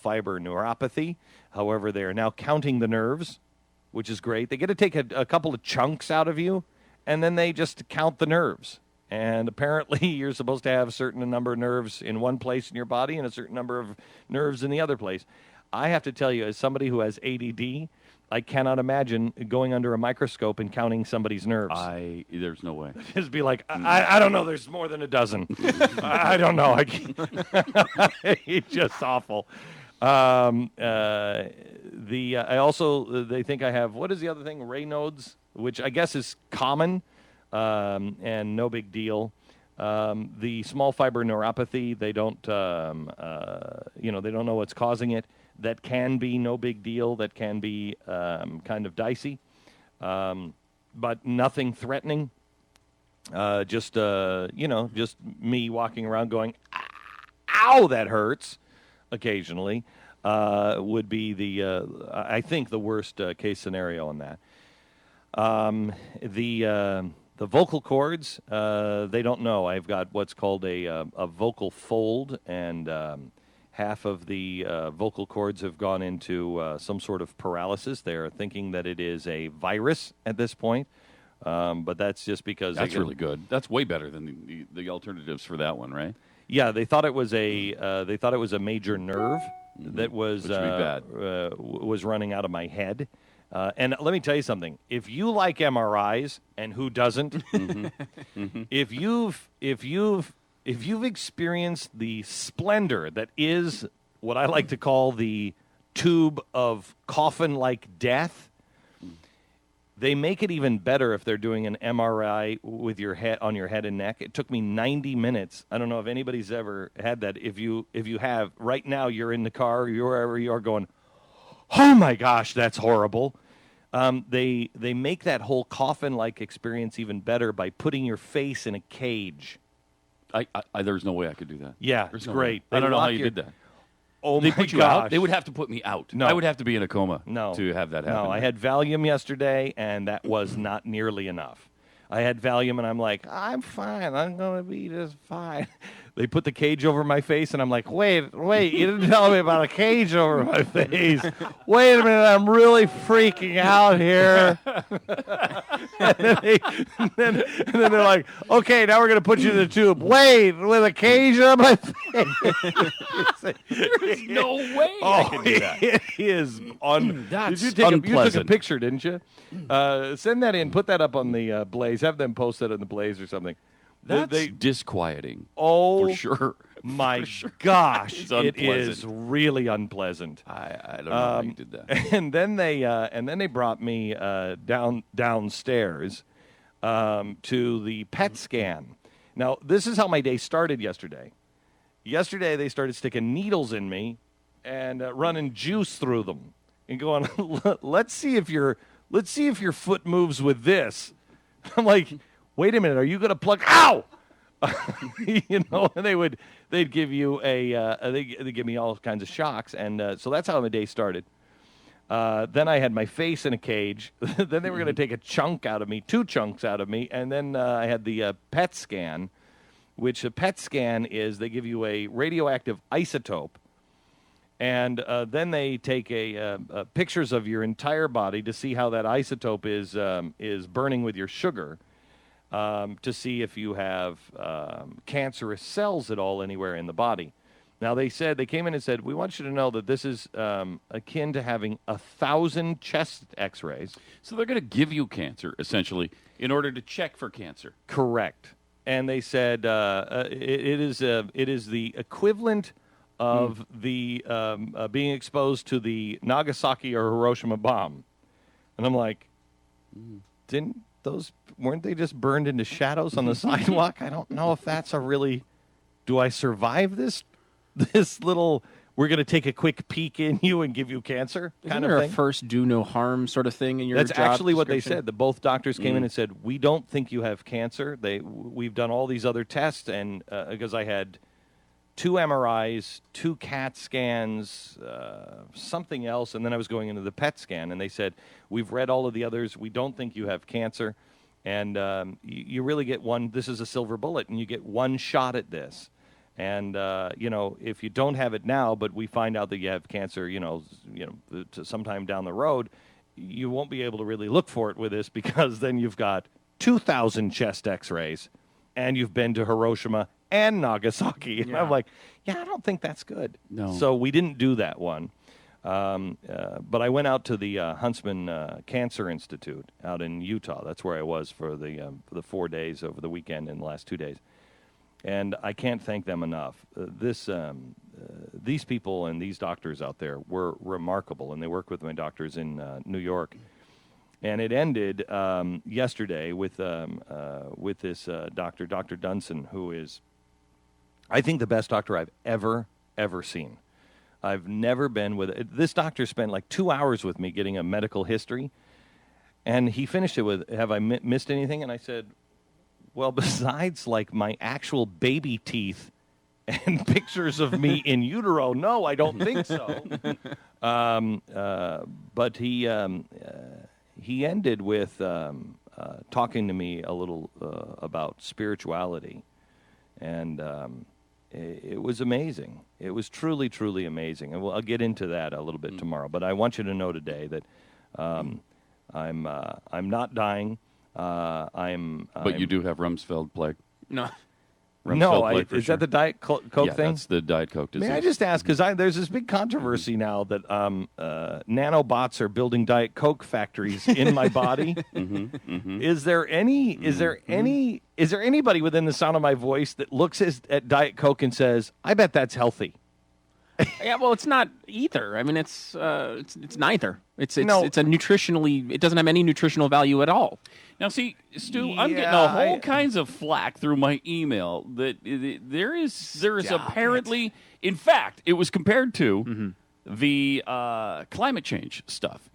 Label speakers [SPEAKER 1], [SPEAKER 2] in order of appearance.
[SPEAKER 1] fiber neuropathy. However, they are now counting the nerves, which is great. They get to take a couple of chunks out of you, and then they just count the nerves. And apparently you're supposed to have a certain number of nerves in one place in your body and a certain number of nerves in the other place. I have to tell you, as somebody who has ADD, I cannot imagine going under a microscope and counting somebody's nerves.
[SPEAKER 2] There's no way.
[SPEAKER 1] Just be like, I don't know, there's more than a dozen. I don't know. It's just awful. I also, they think I have, what is the other thing? Raynaud's, which I guess is common and no big deal. The small fiber neuropathy, they don't, they don't know what's causing it. That can be no big deal. That can be kind of dicey, but nothing threatening. Just me walking around going, ow, that hurts, occasionally, would be I think the worst case scenario on that. The vocal cords, they don't know. I've got what's called a vocal fold, and half of the vocal cords have gone into some sort of paralysis. They're thinking that it is a virus at this point, but that's just because...
[SPEAKER 2] That's really good. That's way better than the alternatives for that one, right?
[SPEAKER 1] Yeah, they thought it was a major nerve that was was running out of my head. And let me tell you something. If you like MRIs, and who doesn't, if you've experienced the splendor that is what I like to call the tube of coffin-like death, they make it even better if they're doing an MRI with your head on your head and neck. It took me 90 minutes. I don't know if anybody's ever had that. If you have, right now you're in the car, you're wherever you are going, oh my gosh, that's horrible. They make that whole coffin-like experience even better by putting your face in a cage.
[SPEAKER 2] There's no way I could do that.
[SPEAKER 1] Yeah, it's great.
[SPEAKER 2] I don't know how you did that.
[SPEAKER 1] Oh,
[SPEAKER 2] they
[SPEAKER 1] my
[SPEAKER 2] put you
[SPEAKER 1] gosh.
[SPEAKER 2] out? They would have to put me out.
[SPEAKER 1] No.
[SPEAKER 2] I would have to be in a coma
[SPEAKER 1] No.
[SPEAKER 2] to have that happen.
[SPEAKER 1] No, I had Valium yesterday, and that was not nearly enough. I had Valium, and I'm like, I'm fine. I'm going to be just fine. They put the cage over my face, and I'm like, wait, you didn't tell me about a cage over my face. Wait a minute, I'm really freaking out here. and then they're like, okay, now we're going to put you in the tube. Wait, with a cage on my face.
[SPEAKER 2] There's no way I can do that.
[SPEAKER 1] It is
[SPEAKER 2] That's
[SPEAKER 1] you took a
[SPEAKER 2] unpleasant.
[SPEAKER 1] picture, didn't you? Send that in. Put that up on the Blaze. Have them post that on the Blaze or something.
[SPEAKER 2] That's disquieting.
[SPEAKER 1] Oh,
[SPEAKER 2] for sure.
[SPEAKER 1] My
[SPEAKER 2] For sure.
[SPEAKER 1] gosh,
[SPEAKER 2] It's
[SPEAKER 1] it
[SPEAKER 2] unpleasant.
[SPEAKER 1] is really unpleasant.
[SPEAKER 2] I don't know how you did that.
[SPEAKER 1] And then they brought me downstairs to the PET scan. Now, this is how my day started yesterday. Yesterday, they started sticking needles in me and running juice through them and going, let's see if your foot moves with this. I'm like, wait a minute, are you going to plug? Ow! And they'd give you they give me all kinds of shocks, and so that's how my day started. Then I had my face in a cage. Then they were going to take a chunk out of me, 2 chunks out of me, and then I had the PET scan, which a PET scan is they give you a radioactive isotope, and then they take pictures of your entire body to see how that isotope is burning with your sugar. To see if you have cancerous cells at all anywhere in the body. Now, they came in and said, we want you to know that this is akin to having 1,000 chest x-rays.
[SPEAKER 2] So they're going to give you cancer, essentially, in order to check for cancer.
[SPEAKER 1] Correct. And they said it is the equivalent of the being exposed to the Nagasaki or Hiroshima bomb. And I'm like, weren't they just burned into shadows on the sidewalk? I don't know if that's do I survive this little, we're going to take a quick peek in you and give you cancer kind of thing?
[SPEAKER 3] A first do no harm sort of thing in your
[SPEAKER 1] That's
[SPEAKER 3] job
[SPEAKER 1] actually what they
[SPEAKER 3] description?
[SPEAKER 1] said. The both doctors came in and said, we don't think you have cancer. We've done all these other tests, and because I had 2 MRIs, 2 CAT scans, something else, and then I was going into the PET scan, and they said, we've read all of the others. We don't think you have cancer, and you really get one. This is a silver bullet, and you get one shot at this. And if you don't have it now, but we find out that you have cancer, sometime down the road, you won't be able to really look for it with this because then you've got 2,000 chest X-rays, and you've been to Hiroshima and Nagasaki. And I'm like, I don't think that's good.
[SPEAKER 2] No.
[SPEAKER 1] So we didn't do that one. But I went out to the Huntsman Cancer Institute out in Utah. That's where I was for the 4 days over the weekend and the last 2 days. And I can't thank them enough. These people and these doctors out there were remarkable, and they work with my doctors in New York. And it ended yesterday with this doctor, Dr. Dunson, who is, I think, the best doctor I've ever seen. I've never been with this doctor. Spent like 2 hours with me getting a medical history, and he finished it with, "Have I missed anything?" And I said, "Well, besides like my actual baby teeth and pictures of me in utero, no, I don't think so." But he ended with talking to me a little about spirituality, and it was amazing. It was truly, truly amazing. And I'll get into that a little bit tomorrow. But I want you to know today that I'm not dying.
[SPEAKER 2] But you do have Rumsfeld plague.
[SPEAKER 3] No.
[SPEAKER 1] Is that the Diet Coke thing?
[SPEAKER 2] That's the Diet Coke disease.
[SPEAKER 1] May I just ask, because there's this big controversy now that nanobots are building Diet Coke factories in my body. Is there anybody within the sound of my voice that looks at Diet Coke and says, "I bet that's healthy"?
[SPEAKER 3] Yeah, well, it's not either. I mean, it's neither. It's a nutritionally. It doesn't have any nutritional value at all.
[SPEAKER 2] Now, see, Stu, I'm getting a whole kinds of flack through my email that there is apparently, in fact, it was compared to the climate change stuff.